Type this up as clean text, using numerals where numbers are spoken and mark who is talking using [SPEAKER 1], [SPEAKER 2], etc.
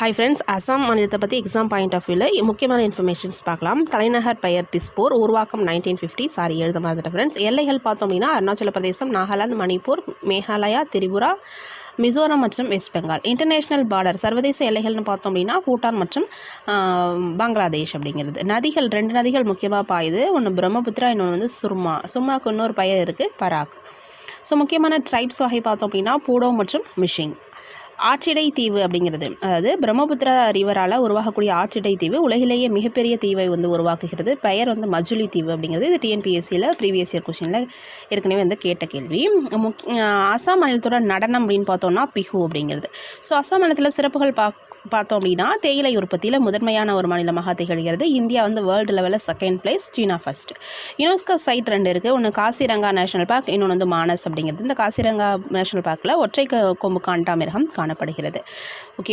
[SPEAKER 1] Hi friends, Assam மாநிலத்தை பற்றி exam point of வியூவில் முக்கியமான இன்ஃபர்மேஷன்ஸ் பார்க்கலாம். தலைநகர் பெயர் திஸ்பூர், உருவாக்கம் 1950. எழுத மாதிரி ஃப்ரெண்ட்ஸ். எல்லைகள் பார்த்தோம் அப்படின்னா அருணாச்சல பிரதேசம், நாகாலாந்து, மணிப்பூர், மேகாலயா, திரிபுரா, மிசோரம் மற்றும் வெஸ்ட் பெங்கால். இன்டர்நேஷ்னல் பார்டர் சர்வதேச எல்லைகள்னு பார்த்தோம் அப்படின்னா பூட்டான் மற்றும் பங்களாதேஷ் அப்படிங்கிறது. நதிகள் 2 நதிகள் முக்கியமாக பாயுது. ஒன்று பிரம்மபுத்திரா, இன்னொன்று வந்து சுர்மாவுக்கு இன்னொரு பெயர் இருக்குது, பராக். ஸோ முக்கியமான ட்ரைப்ஸ் வகை பார்த்தோம் அப்படின்னா பூடோ மற்றும் மிஷிங். ஆற்றிடை தீவு அப்படிங்கிறது, அதாவது பிரம்மபுத்திரா ரிவரால் உருவாகக்கூடிய ஆற்றிடை தீவு உலகிலேயே மிகப்பெரிய தீவை வந்து உருவாக்குகிறது. பெயர் வந்து மஜுலி தீவு அப்படிங்கிறது. இது டிஎன்பிஎஸ்சியில் ப்ரீவியஸ் இயர் கொஷினில் ஏற்கனவே வந்து கேட்ட கேள்வி. அசாம் மாநிலத்தோட நடனம் அப்படின்னு பார்த்தோம்னா பிஹு அப்படிங்கிறது. ஸோ அசாம் மாநிலத்தில் சிறப்புகள் பார்த்தோம் அப்படின்னா தேயிலை உற்பத்தியில் முதன்மையான ஒரு மாநிலமாக திகழ்கிறது. இந்தியா வந்து வேர்ல்டு லெவலில் 2nd பிளேஸ், சீனா ஃபர்ஸ்ட். யுனெஸ்கோ சைட் 2 இருக்குது. ஒன்று காசிரங்கா நேஷனல் பார்க், இன்னொன்று வந்து மானஸ் அப்படிங்கிறது. இந்த காசிரங்கா நேஷனல் பார்க்கில் ஒற்றை கொம்பு காண்டாமிருகம் காணப்படுகிறது. ஓகே.